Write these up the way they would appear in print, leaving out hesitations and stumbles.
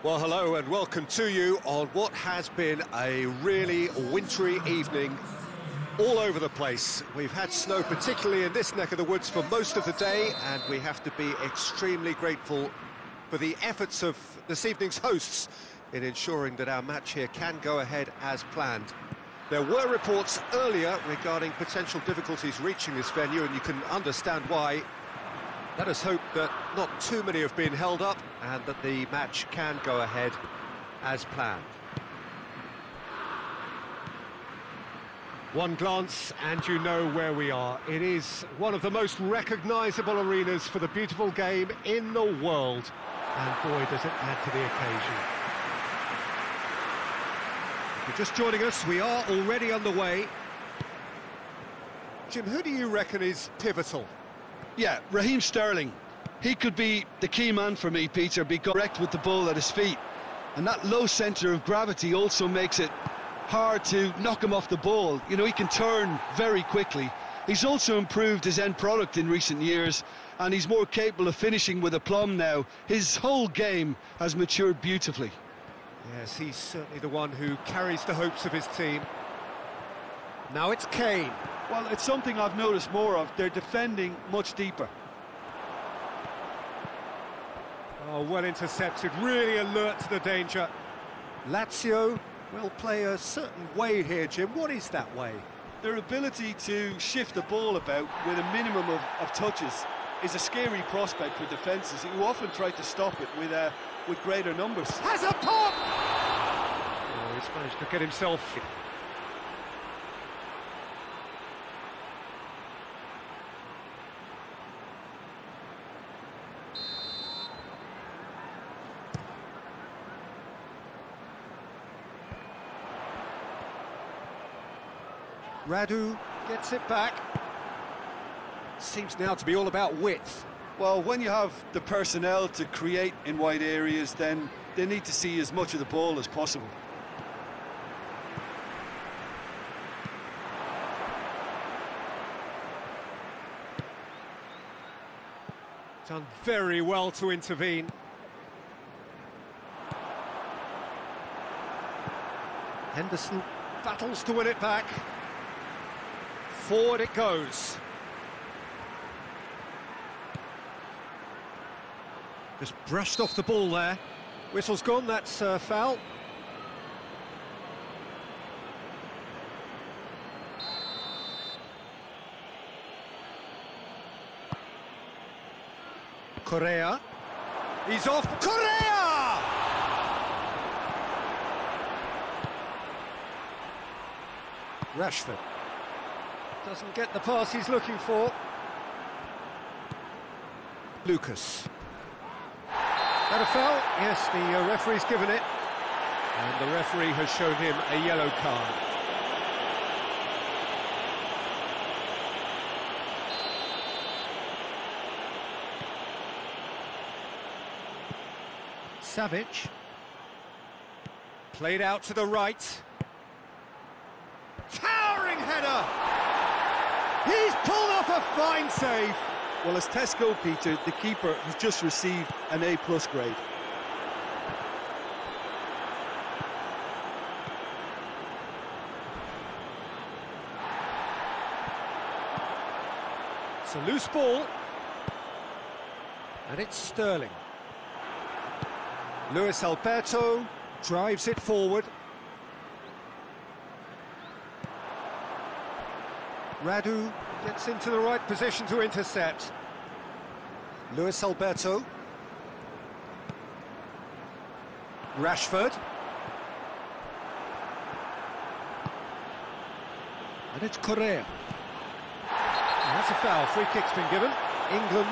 Well, hello and welcome to you on what has been a really wintry evening all over the place. We've had snow, particularly in this neck of the woods, for most of the day, and we have to be extremely grateful for the efforts of this evening's hosts in ensuring that our match here can go ahead as planned. There were reports earlier regarding potential difficulties reaching this venue, and you can understand why. Let us hope that not too many have been held up and that the match can go ahead as planned. One glance and you know where we are. It is one of the most recognisable arenas for the beautiful game in the world. And boy, does it add to the occasion. If you're just joining us, we are already underway. Jim, who do you reckon is pivotal? Yeah, Raheem Sterling. He could be the key man for me, Peter, be correct with the ball at his feet. And that low centre of gravity also makes it hard to knock him off the ball. You know, he can turn very quickly. He's also improved his end product in recent years, and he's more capable of finishing with aplomb now. His whole game has matured beautifully. Yes, he's certainly the one who carries the hopes of his team. Now it's Kane. Well, it's something I've noticed more of. They're defending much deeper. Oh, well intercepted, really alert to the danger. Lazio will play a certain way here, Jim. What is that way? Their ability to shift the ball about with a minimum of touches is a scary prospect for defences who often try to stop it with greater numbers. Has a pop! Oh, he's managed to get himself... Radu gets it back. Seems now to be all about width. Well, when you have the personnel to create in wide areas, then they need to see as much of the ball as possible. Done very well to intervene. Henderson battles to win it back. Forward it goes. Just brushed off the ball there. Whistle's gone, that's foul. Correa. He's off. Correa! Rashford. Doesn't get the pass he's looking for. Lucas. That a foul? Yes, the referee's given it. And the referee has shown him a yellow card. Savic. Played out to the right. Towering header! He's pulled off a fine save. Well, as Tesco, Peter, the keeper has just received an A+ grade. It's a loose ball. And it's Sterling. Luis Alberto drives it forward. Radu gets into the right position to intercept. Luis Alberto. Rashford. And it's Correa. And that's a foul. Free kick's been given. England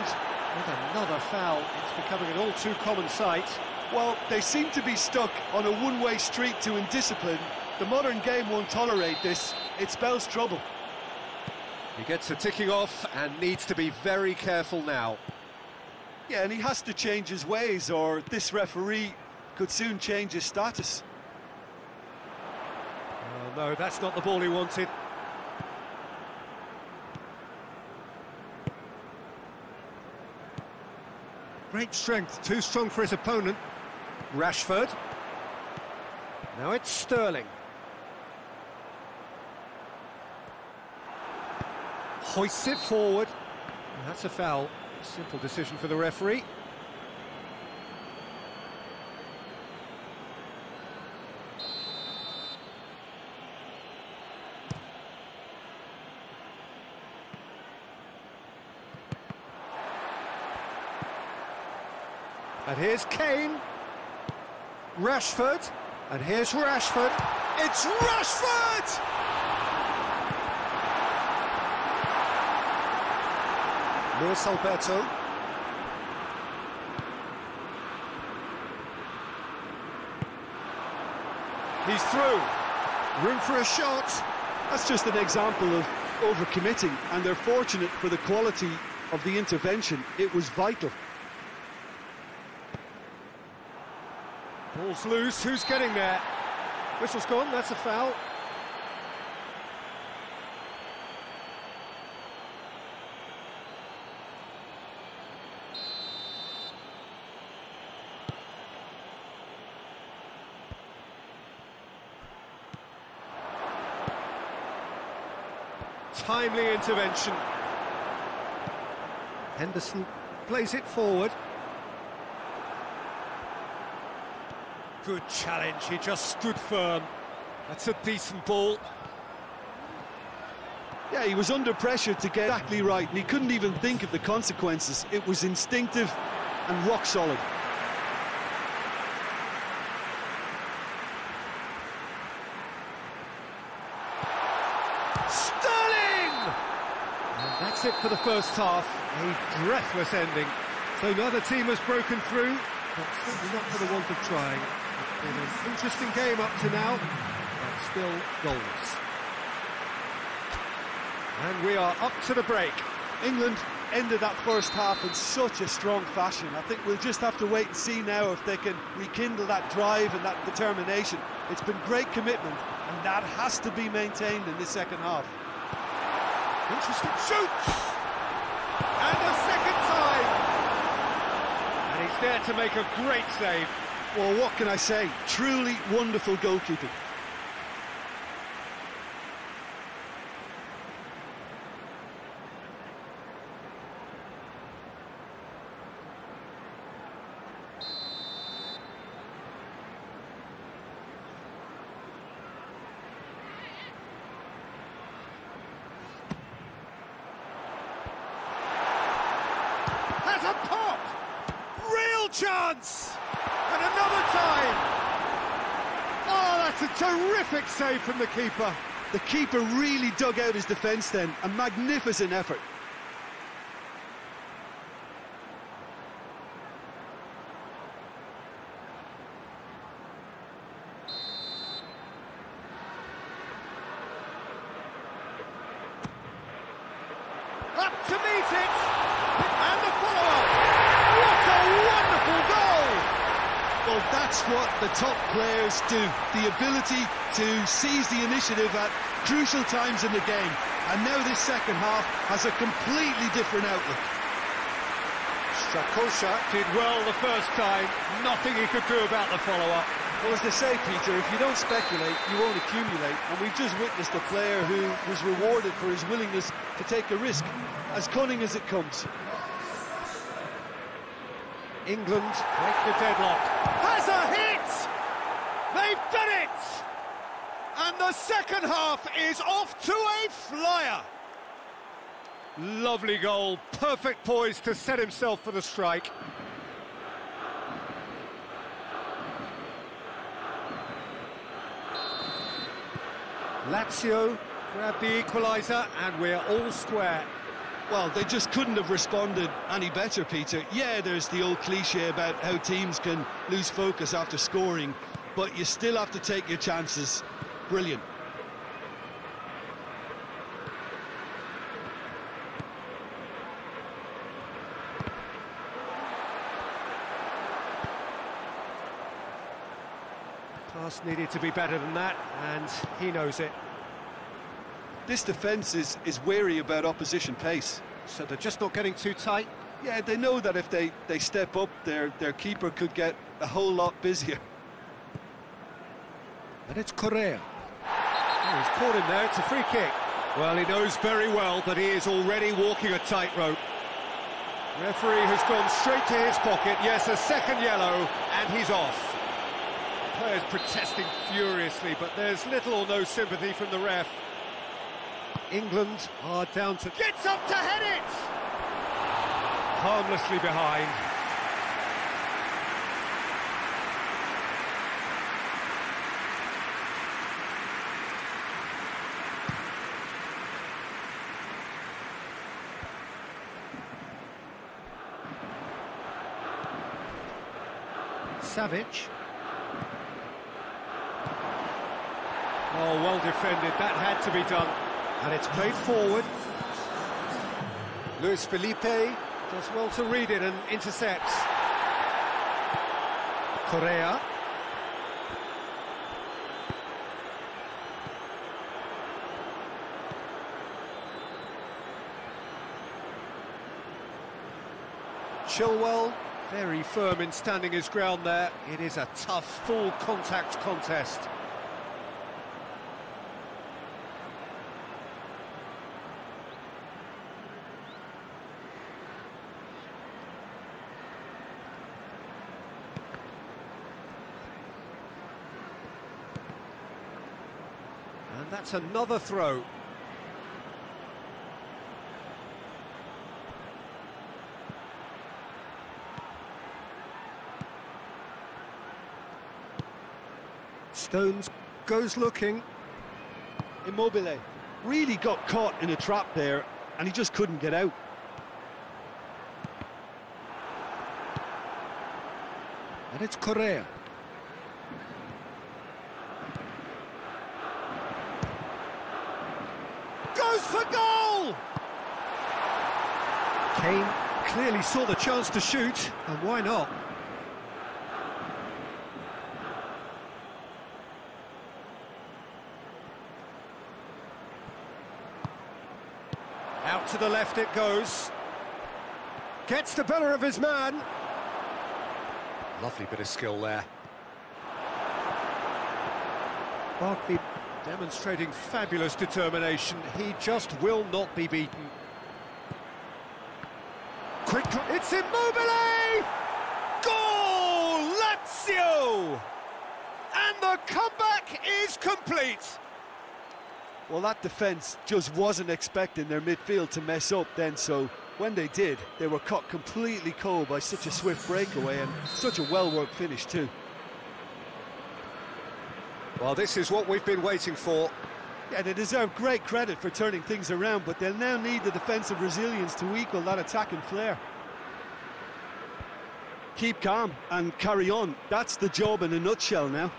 with another foul. It's becoming an all too common sight. Well, they seem to be stuck on a one-way street to indiscipline. The modern game won't tolerate this. It spells trouble. He gets a ticking off and needs to be very careful now. Yeah, and he has to change his ways, or this referee could soon change his status. Oh, no, that's not the ball he wanted. Great strength, too strong for his opponent. Rashford. Now it's Sterling. Hoists it forward. And that's a foul. Simple decision for the referee. And here's Kane. Rashford. And here's Rashford. It's Rashford! Luis Alberto. He's through. Room for a shot. That's just an example of overcommitting, and they're fortunate for the quality of the intervention. It was vital. Ball's loose, who's getting there? Whistle's gone, that's a foul. Timely intervention. Henderson plays it forward. Good challenge, he just stood firm. That's a decent ball. Yeah, he was under pressure to get exactly right, and he couldn't even think of the consequences. It was instinctive and rock solid. Sterling! And that's it for the first half. A breathless ending. So neither team has broken through, but certainly not for the want of trying. It's been an interesting game up to now, but still goals. And we are up to the break. England ended that first half in such a strong fashion. I think we'll just have to wait and see now if they can rekindle that drive and that determination. It's been great commitment, and that has to be maintained in this second half. Interesting shoots! And a second time! And he's there to make a great save. Well, what can I say? Truly wonderful goalkeeping. Has a pop! Real chance! And another time! Oh, that's a terrific save from the keeper. The keeper really dug out his defence then. A magnificent effort. Up to meet it! And the follow-up! What a wonderful goal! Well, that's what the top players do. The ability to seize the initiative at crucial times in the game. And now this second half has a completely different outlook. Strakosha did well the first time. Nothing he could do about the follow-up. Well, as they say, Peter, if you don't speculate, you won't accumulate. And we've just witnessed a player who was rewarded for his willingness to take a risk, as cunning as it comes. England break the deadlock. Has a hit! They've done it! And the second half is off to a flyer. Lovely goal, perfect poise to set himself for the strike. Lazio grab the equaliser and we're all square. Well, they just couldn't have responded any better, Peter. Yeah, there's the old cliche about how teams can lose focus after scoring, but you still have to take your chances. Brilliant. Pass needed to be better than that, and he knows it. This defence is wary about opposition pace. So they're just not getting too tight. Yeah, they know that if they step up, their keeper could get a whole lot busier. And it's Correa. Oh, he's caught him there, it's a free kick. Well, he knows very well that he is already walking a tightrope. Referee has gone straight to his pocket. Yes, a second yellow, and he's off. Players protesting furiously, but there's little or no sympathy from the ref. England are down to... Gets up to head it! Harmlessly behind. Savic. Oh, well defended, that had to be done. And it's played forward. Luis Felipe does well to read it and intercepts. Correa. Chilwell, very firm in standing his ground there. It is a tough, full contact contest. And that's another throw. Stones goes looking. Immobile really got caught in a trap there, and he just couldn't get out. And it's Correa. Goes for goal! Kane clearly saw the chance to shoot, and why not? Out to the left it goes. Gets the better of his man. Lovely bit of skill there. Barkley demonstrating fabulous determination. He just will not be beaten. Quick, it's Immobile! Goal! Lazio! And the comeback is complete. Well, that defence just wasn't expecting their midfield to mess up then, so when they did, they were caught completely cold by such a swift breakaway and such a well-worked finish too. Well, this is what we've been waiting for. Yeah, they deserve great credit for turning things around, but they'll now need the defensive resilience to equal that attacking flair. Keep calm and carry on. That's the job in a nutshell now.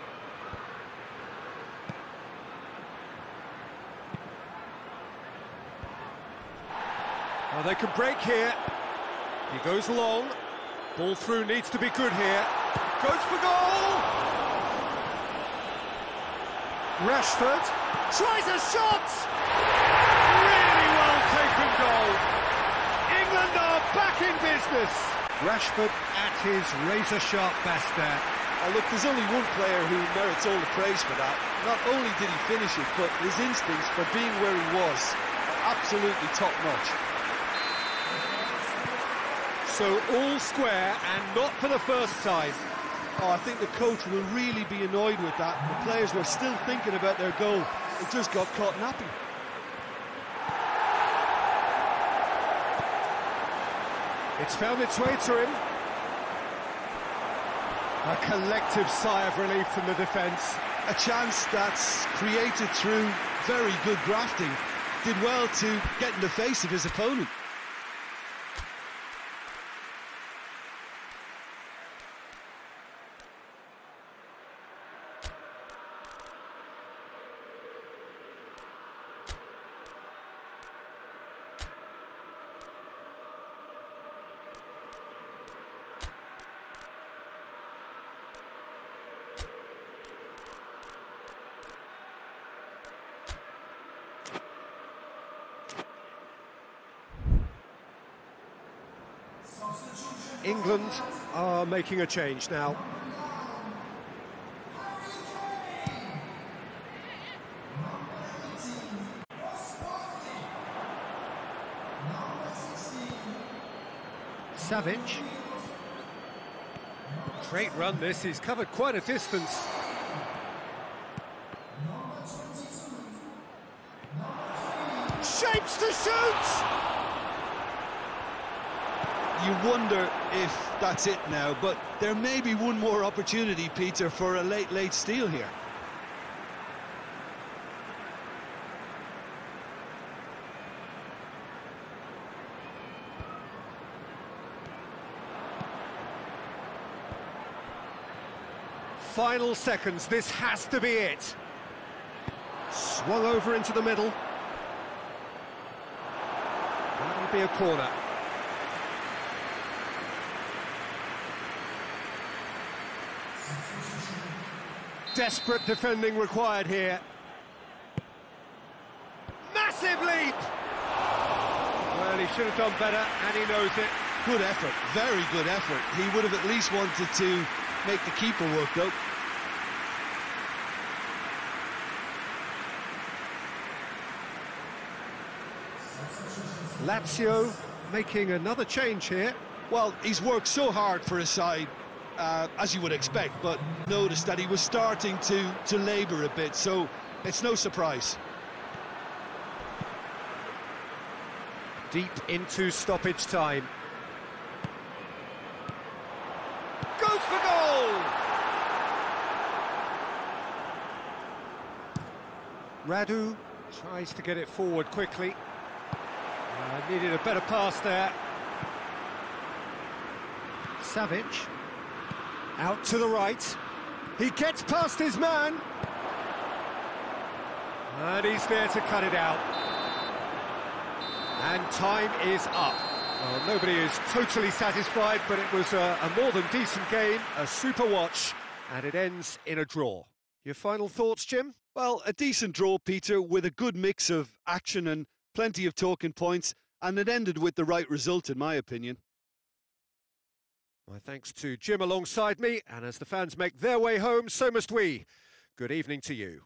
Well, they can break here. He goes long. Ball through needs to be good here. Goes for goal! Rashford tries a shot! Really well taken goal. England are back in business. Rashford at his razor-sharp best there. Oh, look, there's only one player who merits all the praise for that. Not only did he finish it, but his instincts for being where he was are absolutely top-notch. So all square, and not for the first time. Oh, I think the coach will really be annoyed with that. The players were still thinking about their goal. It just got caught napping. It's found its way to him. A collective sigh of relief from the defence. A chance that's created through very good grafting. Did well to get in the face of his opponent. England are making a change now. Savage. Great run this, he's covered quite a distance. Shapes to shoot! You wonder if that's it now, but there may be one more opportunity, Peter, for a late steal here. Final seconds, this has to be it. Swung over into the middle. That'll be a corner. Desperate defending required here. Massive leap! Well, he should have done better, and he knows it. Good effort, very good effort. He would have at least wanted to make the keeper work, though. Lazio making another change here. Well, he's worked so hard for his side, as you would expect, but noticed that he was starting to labour a bit, so it's no surprise. Deep into stoppage time. Goes for goal! Radu tries to get it forward quickly. Needed a better pass there. Savage. Out to the right. He gets past his man. And he's there to cut it out. And time is up. Well, nobody is totally satisfied, but it was a more than decent game, a super watch, and it ends in a draw. Your final thoughts, Jim? Well, a decent draw, Peter, with a good mix of action and plenty of talking points, and it ended with the right result, in my opinion. My thanks to Jim alongside me, and as the fans make their way home, so must we. Good evening to you.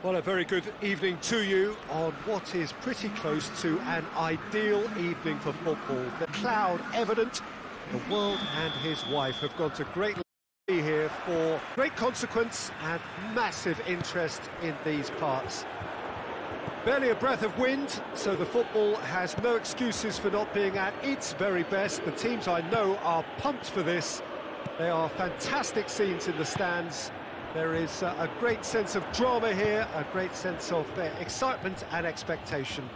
Well, a very good evening to you on what is pretty close to an ideal evening for football. The cloud evident, the world and his wife have gone to great lengths here for great consequence and massive interest in these parts. Barely a breath of wind, so the football has no excuses for not being at its very best. The teams I know are pumped for this. They are fantastic scenes in the stands. There is a great sense of drama here, a great sense of excitement and expectation.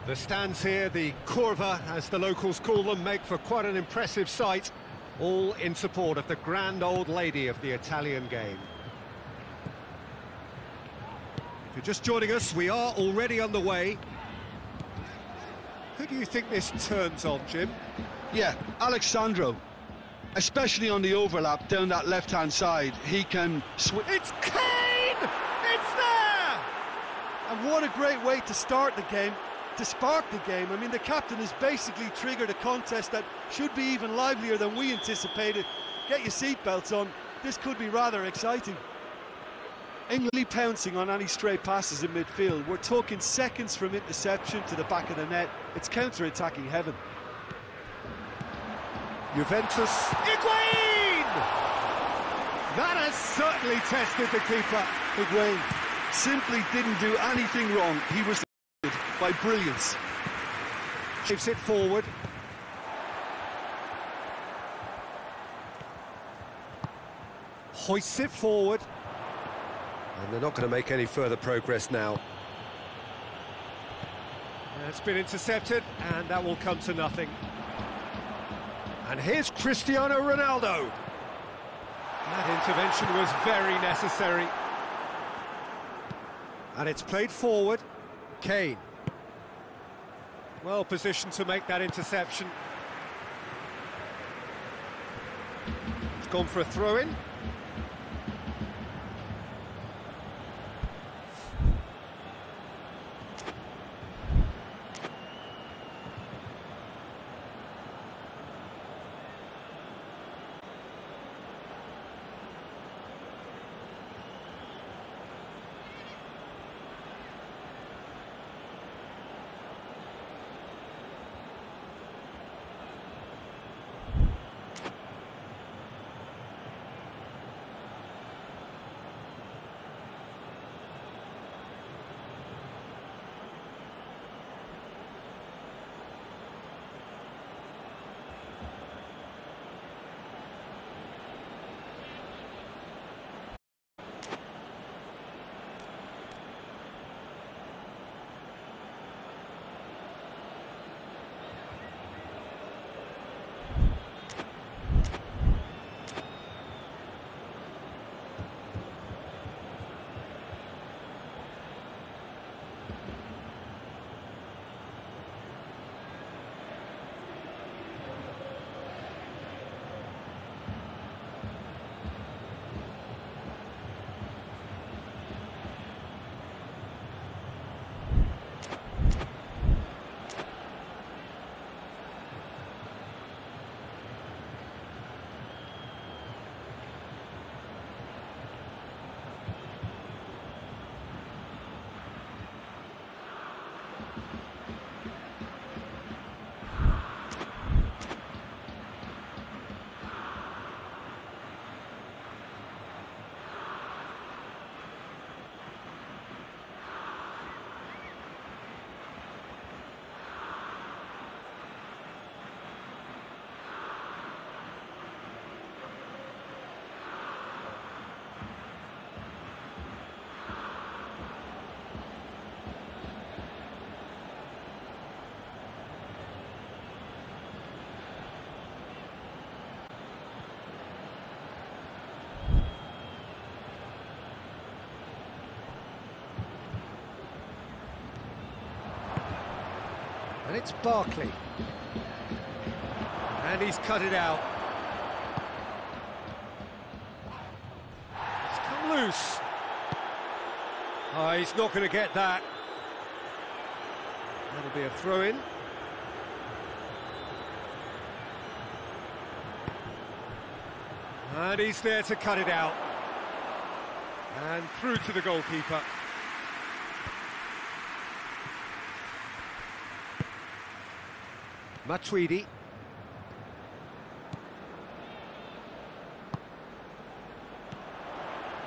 The stands here, the curva, as the locals call them, make for quite an impressive sight, all in support of the grand old lady of the Italian game. If you're just joining us, we are already underway. Who do you think this turns on, Jim? Yeah, Alexandro. Especially on the overlap down that left-hand side, he can switch. It's Kane! It's there! And what a great way to start the game, to spark the game. I mean, the captain has basically triggered a contest that should be even livelier than we anticipated. Get your seatbelts on, this could be rather exciting. England pouncing on any stray passes in midfield. We're talking seconds from interception to the back of the net. It's counter-attacking heaven. Juventus, Higuain! That has certainly tested the keeper. Higuain simply didn't do anything wrong. He was by brilliance. Shifts it forward. Hoists it forward. And they're not going to make any further progress now. It's been intercepted, and that will come to nothing. And here's Cristiano Ronaldo. That intervention was very necessary. And it's played forward. Kane. Well positioned to make that interception. It's gone for a throw-in. And it's Barkley. And he's cut it out. It's come loose. Oh, he's not going to get that. That'll be a throw-in. And he's there to cut it out. And through to the goalkeeper. Matuidi.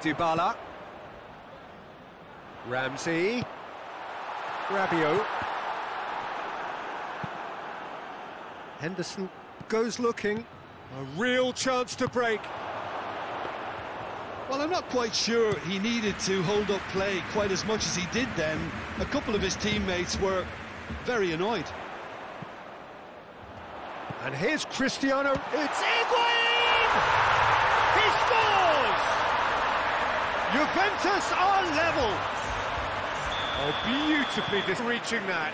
Dybala. Ramsey. Rabiot. Henderson goes looking. A real chance to break. Well, I'm not quite sure he needed to hold up play quite as much as he did then. A couple of his teammates were very annoyed. And here's Cristiano. It's Higuain! He scores! Juventus are level. Oh, beautifully reaching that.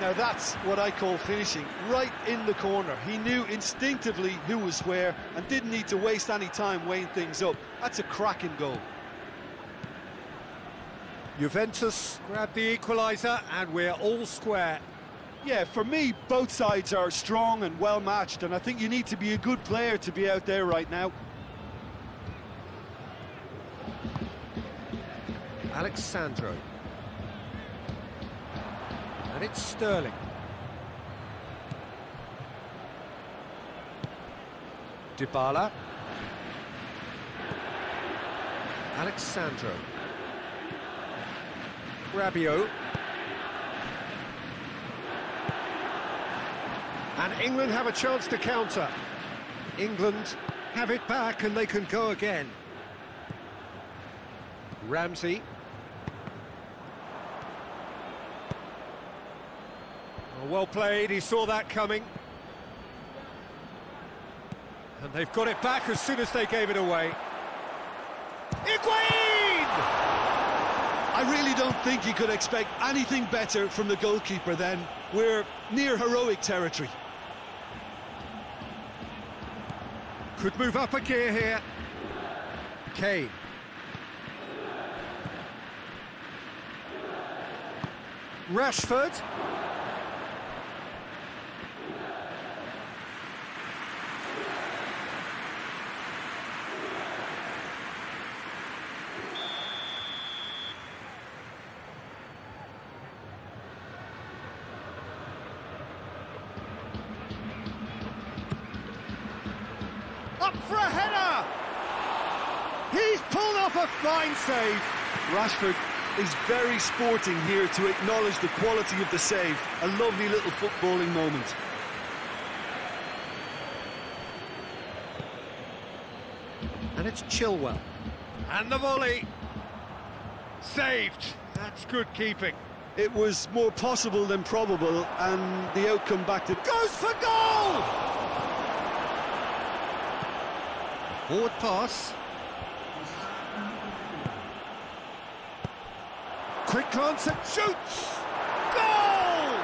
Now that's what I call finishing, right in the corner. He knew instinctively who was where and didn't need to waste any time weighing things up. That's a cracking goal. Juventus grab the equaliser and we're all square. Yeah, for me, both sides are strong and well matched, and I think you need to be a good player to be out there right now. Alexandro. And it's Sterling. Dybala. Alexandro. Rabiot. And England have a chance to counter. England have it back and they can go again. Ramsey. Oh, well played, he saw that coming. And they've got it back as soon as they gave it away. Higuain! I really don't think you could expect anything better from the goalkeeper then. We're near heroic territory. Could move up a gear here. Kane. Rashford. Up for a header! He's pulled off a fine save. Rashford is very sporting here to acknowledge the quality of the save. A lovely little footballing moment. And it's Chilwell. And the volley. Saved. That's good keeping. It was more possible than probable, and the outcome back to... Goes for goal! Forward pass. Quick glance and shoots! Goal!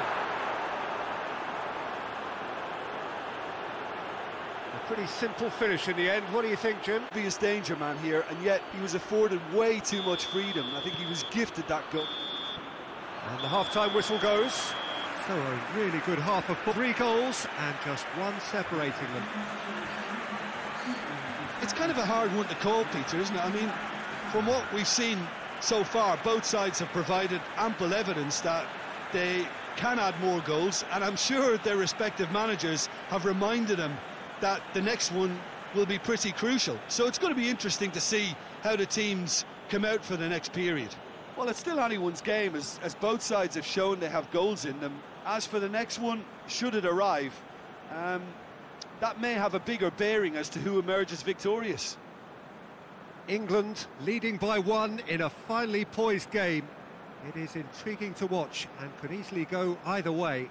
A pretty simple finish in the end. What do you think, Jim? Obvious danger man here, and yet he was afforded way too much freedom. I think he was gifted that goal. And the half-time whistle goes. So a really good half of 3 goals and just one separating them. It's kind of a hard one to call, Peter, isn't it? I mean, from what we've seen so far, both sides have provided ample evidence that they can add more goals, and I'm sure their respective managers have reminded them that the next one will be pretty crucial. So it's going to be interesting to see how the teams come out for the next period. Well, it's still anyone's game, as both sides have shown they have goals in them. As for the next one, should it arrive, that may have a bigger bearing as to who emerges victorious. England leading by 1 in a finely poised game. It is intriguing to watch and could easily go either way.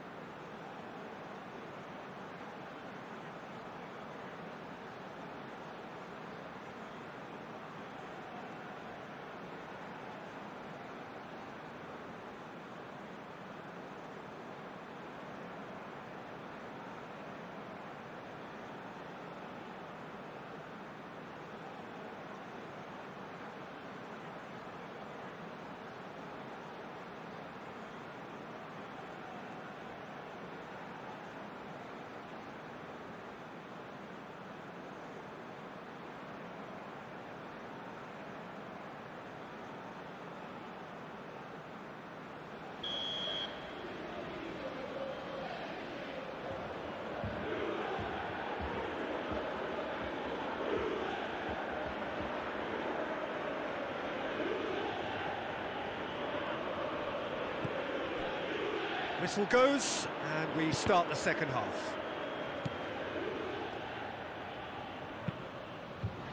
Whistle goes, and we start the second half.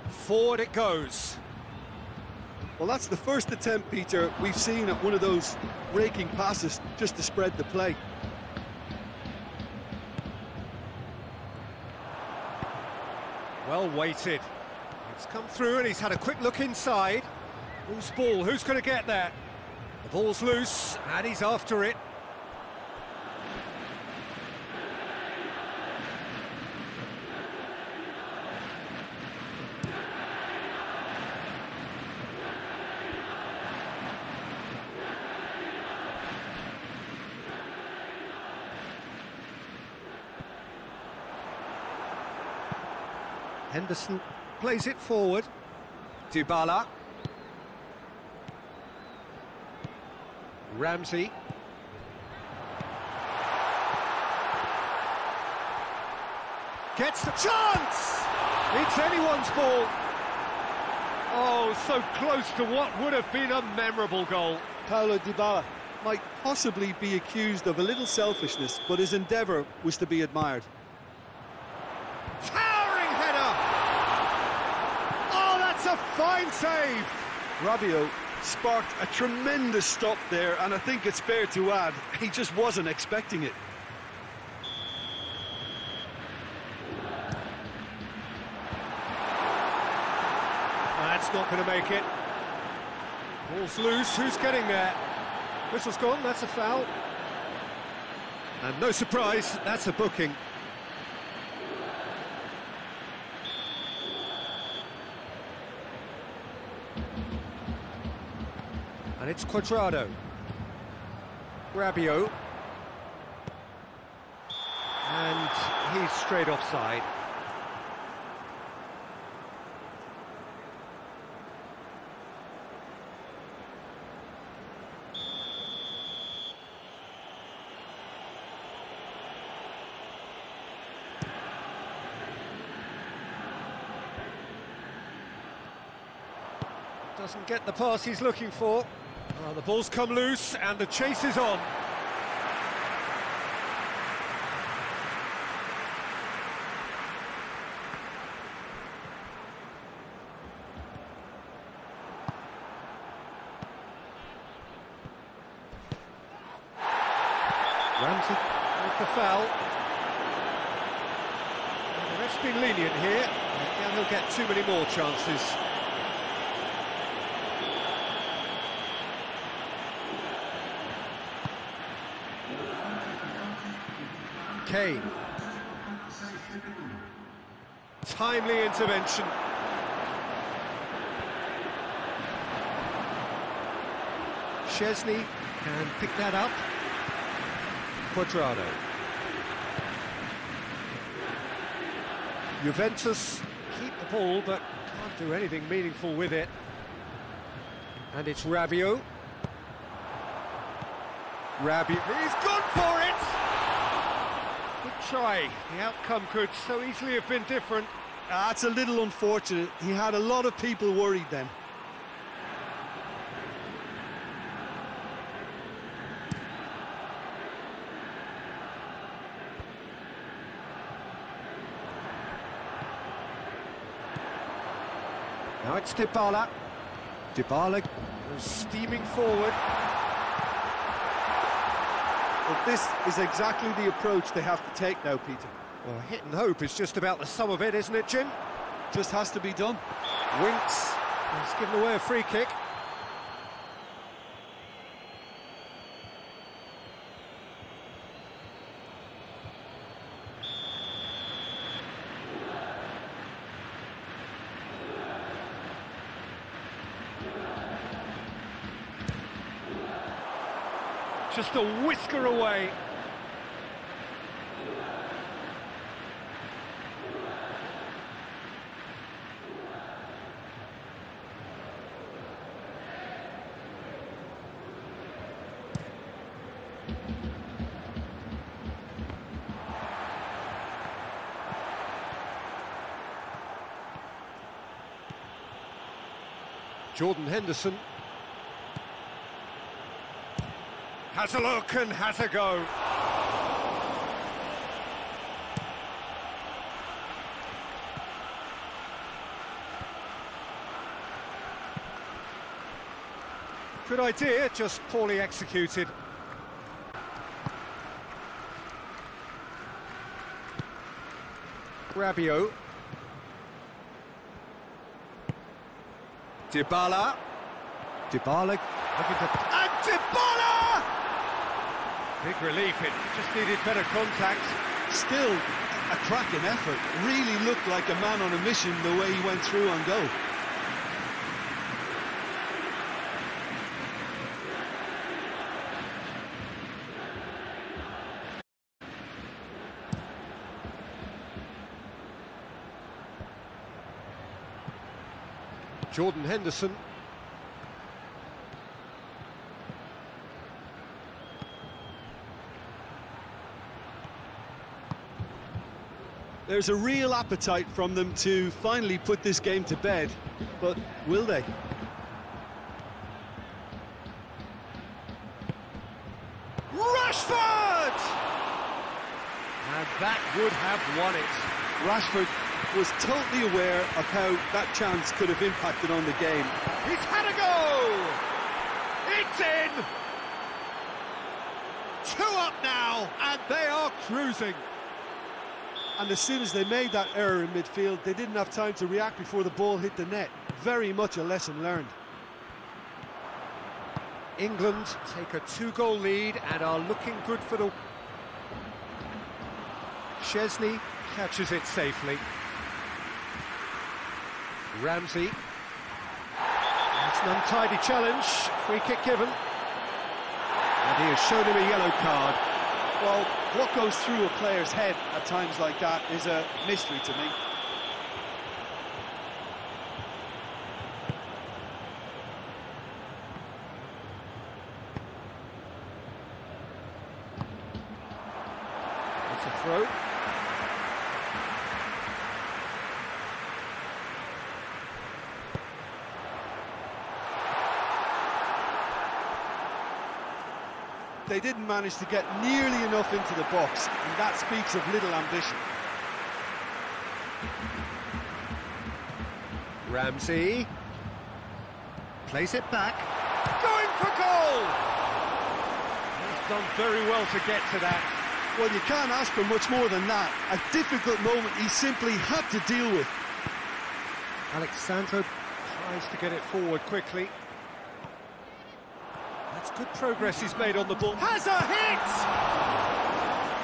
Forward it goes. Well, that's the first attempt, Peter, we've seen at one of those raking passes just to spread the play. Well weighted. It's come through and he's had a quick look inside. Who's ball? Who's going to get there? The ball's loose and he's after it. Henderson plays it forward. Dybala. Ramsey. Gets the chance! It's anyone's ball. Oh, so close to what would have been a memorable goal. Paulo Dybala might possibly be accused of a little selfishness, but his endeavour was to be admired. Towering header! Oh, that's a fine save! Rabiot sparked a tremendous stop there, and I think it's fair to add, he just wasn't expecting it. That's not going to make it. Ball's loose, who's getting there? Whistle's gone, that's a foul. And no surprise, that's a booking. And it's Cuadrado. Rabiot. And he's straight offside. Doesn't get the pass he's looking for. Oh, the ball's come loose and the chase is on. Ramsey with the foul. The ref's been lenient here. Again, he'll get too many more chances. Kane. Timely intervention. Szczesny can pick that up. Cuadrado. Juventus keep the ball but can't do anything meaningful with it. And it's Rabiot. Rabiot, he's gone for it! Good try. The outcome could so easily have been different. That's a little unfortunate. He had a lot of people worried then. Now it's Dybala. Dybala goes steaming forward. Well, this is exactly the approach they have to take now, Peter. Well, hit and hope is just about the sum of it, isn't it, Jim? Just has to be done. Winks. He's given away a free kick. Just a whisker away. Jordan Henderson. Has a look and has a go. Good idea, just poorly executed. Rabiot. Dybala. Dybala looking to... And Dybala! Big relief, it just needed better contact. Still a cracking effort. Really looked like a man on a mission the way he went through on goal. Jordan Henderson. There's a real appetite from them to finally put this game to bed, but will they? Rashford! And that would have won it. Rashford was totally aware of how that chance could have impacted on the game. He's had a go! It's in! 2 up now, and they are cruising. And as soon as they made that error in midfield, they didn't have time to react before the ball hit the net. Very much a lesson learned. England take a 2-goal lead and are looking good for the... Chesney catches it safely. Ramsey. It's an untidy challenge. Free kick given. And he has shown him a yellow card. Well, what goes through a player's head at times like that is a mystery to me. It's a throw. They didn't manage to get nearly enough into the box, and that speaks of little ambition. Ramsey plays it back, going for goal! He's done very well to get to that. Well, you can't ask for much more than that. A difficult moment he simply had to deal with. Alexandro tries to get it forward quickly. That's good progress he's made on the ball. Has a hit!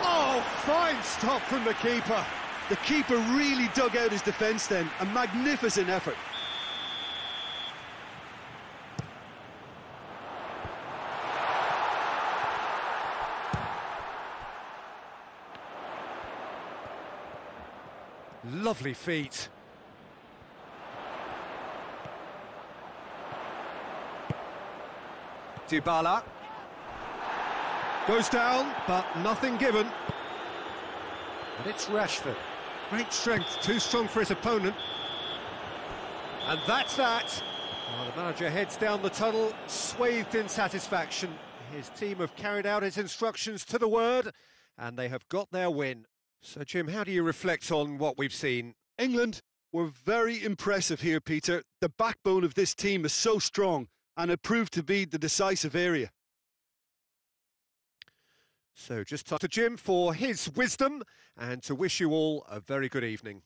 Oh, fine stop from the keeper. The keeper really dug out his defence then. A magnificent effort. Lovely feet. Dybala. Goes down, but nothing given. And it's Rashford. Great strength, too strong for his opponent. And that's that. Well, the manager heads down the tunnel, swathed in satisfaction. His team have carried out his instructions to the word, and they have got their win. So, Jim, how do you reflect on what we've seen? England were very impressive here, Peter. The backbone of this team is so strong, and it proved to be the decisive area. So just time to Jim for his wisdom and to wish you all a very good evening.